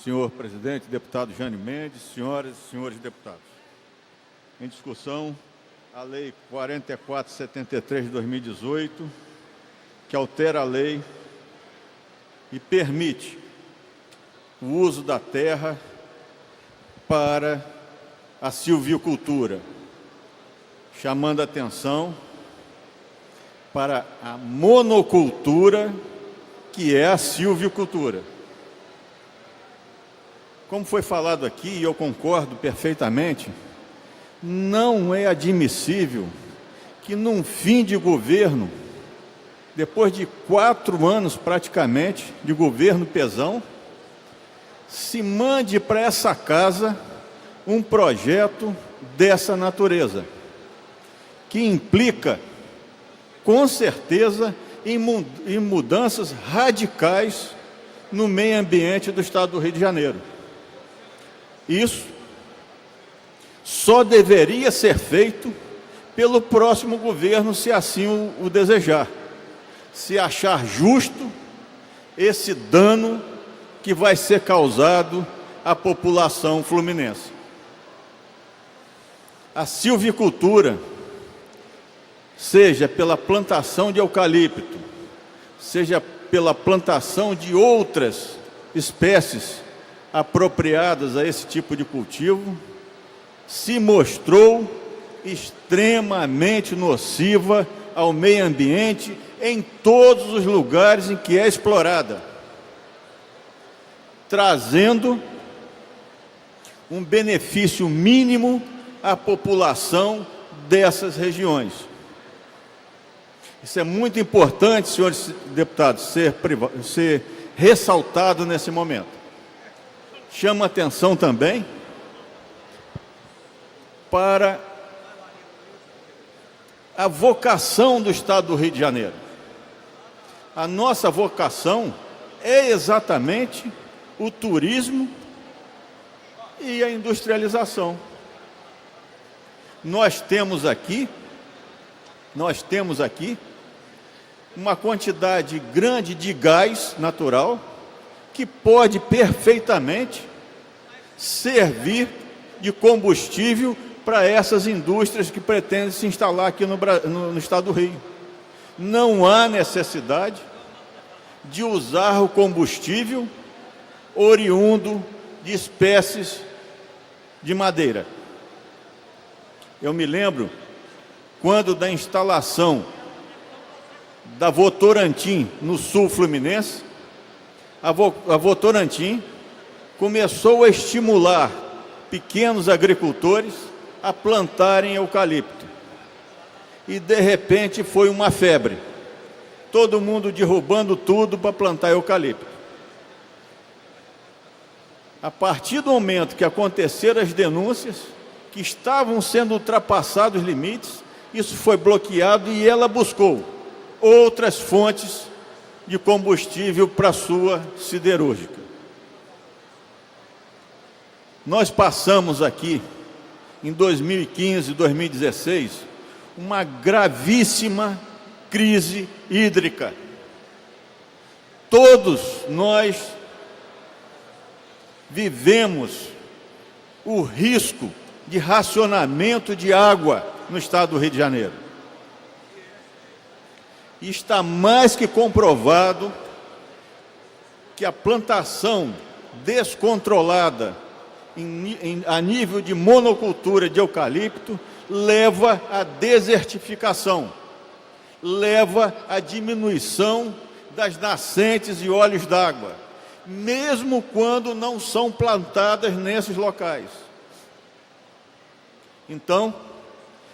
Senhor presidente, deputado Jânio Mendes, senhoras e senhores deputados. Em discussão, a Lei 4473 de 2018, que altera a lei e permite o uso da terra para a silvicultura, chamando a atenção para a monocultura, que é a silvicultura. Como foi falado aqui, e eu concordo perfeitamente, não é admissível que num fim de governo, depois de 4 anos praticamente de governo Pezão, se mande para essa casa um projeto dessa natureza, que implica, com certeza, em mudanças radicais no meio ambiente do Estado do Rio de Janeiro. Isso só deveria ser feito pelo próximo governo, se assim o desejar, se achar justo esse dano que vai ser causado à população fluminense. A silvicultura, seja pela plantação de eucalipto, seja pela plantação de outras espécies apropriadas a esse tipo de cultivo, se mostrou extremamente nociva ao meio ambiente em todos os lugares em que é explorada, trazendo um benefício mínimo à população dessas regiões. Isso é muito importante, senhores deputados, ser ressaltado nesse momento. Chama atenção também para a vocação do Estado do Rio de Janeiro. A nossa vocação é exatamente o turismo e a industrialização. Nós temos aqui uma quantidade grande de gás natural que pode perfeitamente servir de combustível para essas indústrias que pretendem se instalar aqui no Estado do Rio. Não há necessidade de usar o combustível oriundo de espécies de madeira. Eu me lembro quando da instalação da Votorantim no sul fluminense, a Votorantim começou a estimular pequenos agricultores a plantarem eucalipto. E de repente foi uma febre. Todo mundo derrubando tudo para plantar eucalipto. A partir do momento que aconteceram as denúncias, que estavam sendo ultrapassados os limites, isso foi bloqueado e ela buscou outras fontes de combustível para a sua siderúrgica. Nós passamos aqui, em 2015 e 2016, uma gravíssima crise hídrica. Todos nós vivemos o risco de racionamento de água no Estado do Rio de Janeiro. E está mais que comprovado que a plantação descontrolada a nível de monocultura de eucalipto leva à desertificação, leva à diminuição das nascentes e olhos d'água, mesmo quando não são plantadas nesses locais. Então,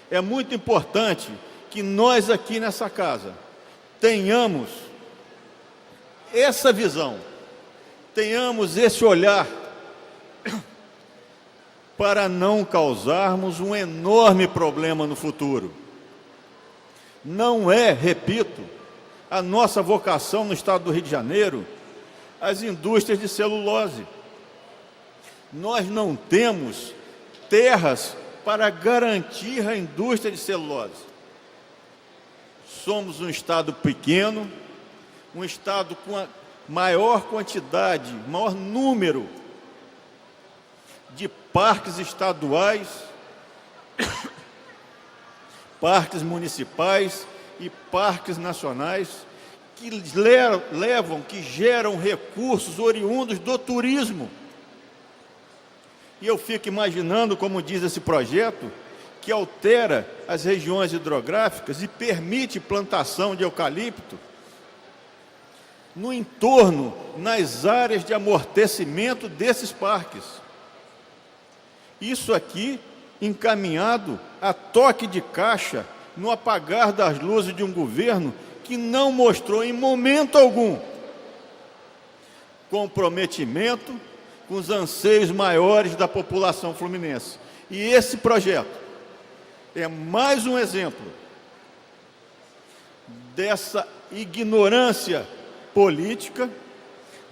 é muito importante que nós aqui nessa casa tenhamos essa visão, tenhamos esse olhar para não causarmos um enorme problema no futuro. Não é, repito, a nossa vocação no Estado do Rio de Janeiro as indústrias de celulose. Nós não temos terras para garantir a indústria de celulose. Somos um Estado pequeno, um Estado com a maior quantidade, maior número de parques estaduais, parques municipais e parques nacionais que que geram recursos oriundos do turismo. E eu fico imaginando, como diz esse projeto, que altera as regiões hidrográficas e permite plantação de eucalipto no entorno, nas áreas de amortecimento desses parques. Isso aqui encaminhado a toque de caixa no apagar das luzes de um governo que não mostrou em momento algum comprometimento com os anseios maiores da população fluminense. E esse projeto é mais um exemplo dessa ignorância política,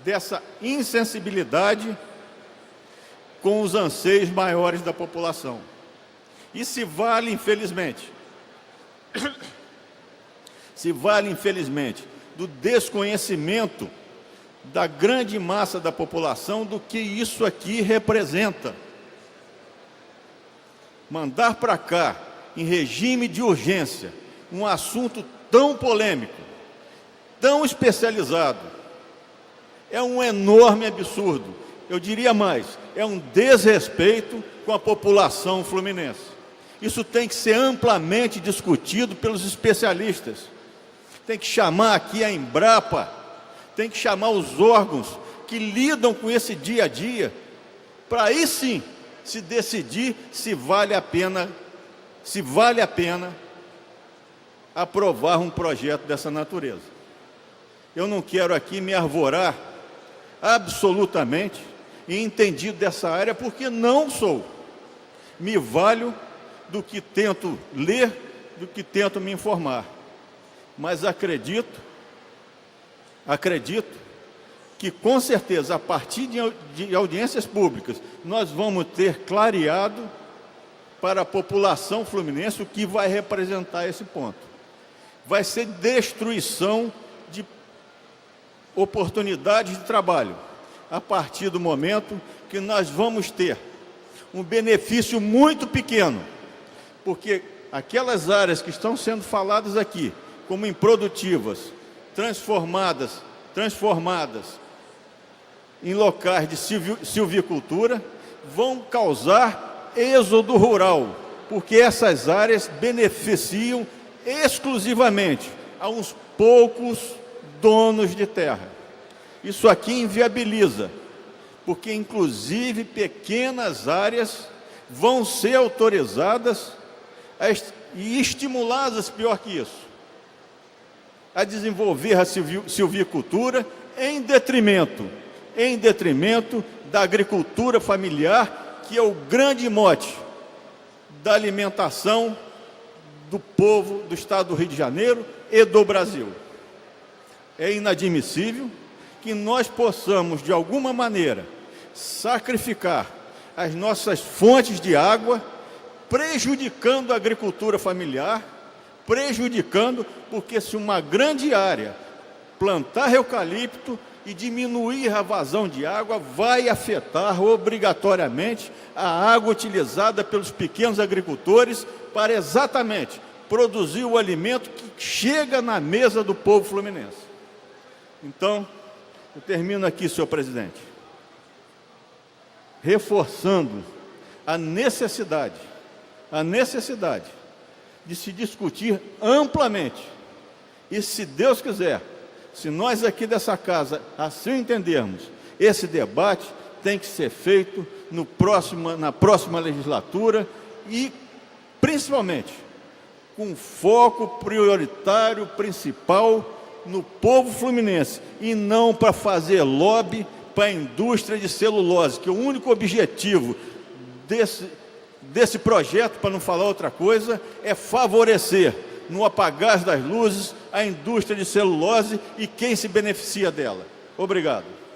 dessa insensibilidade com os anseios maiores da população. E se vale, infelizmente, do desconhecimento da grande massa da população do que isso aqui representa. Mandar para cá, em regime de urgência, um assunto tão polêmico, tão especializado, é um enorme absurdo. Eu diria mais, é um desrespeito com a população fluminense. Isso tem que ser amplamente discutido pelos especialistas. Tem que chamar aqui a Embrapa, tem que chamar os órgãos que lidam com esse dia a dia, para aí sim se decidir se vale a pena aprovar um projeto dessa natureza. Eu não quero aqui me arvorar absolutamente em entendido dessa área, porque não sou. Me valho do que tento ler, do que tento me informar. Mas acredito que, com certeza, a partir de audiências públicas, nós vamos ter clareado para a população fluminense o que vai representar esse ponto. Vai ser destruição de oportunidades de trabalho, a partir do momento que nós vamos ter um benefício muito pequeno, porque aquelas áreas que estão sendo faladas aqui, como improdutivas, transformadas em locais de silvicultura, vão causar êxodo rural, porque essas áreas beneficiam exclusivamente a uns poucos donos de terra. Isso aqui inviabiliza, porque inclusive pequenas áreas vão ser autorizadas e estimuladas, pior que isso, a desenvolver a silvicultura em detrimento da agricultura familiar, que é o grande mote da alimentação do povo do estado do Rio de Janeiro e do Brasil. É inadmissível que nós possamos, de alguma maneira, sacrificar as nossas fontes de água, prejudicando a agricultura familiar, porque se uma grande área plantar eucalipto e diminuir a vazão de água, vai afetar obrigatoriamente a água utilizada pelos pequenos agricultores para exatamente produzir o alimento que chega na mesa do povo fluminense. Então, eu termino aqui, senhor presidente, reforçando a necessidade de se discutir amplamente, e se Deus quiser, se nós aqui dessa casa assim entendermos, esse debate tem que ser feito na próxima legislatura e, principalmente, com foco prioritário, principal, no povo fluminense, e não para fazer lobby para a indústria de celulose, que o único objetivo desse projeto, para não falar outra coisa, é favorecer, no apagar das luzes, a indústria de celulose e quem se beneficia dela. Obrigado.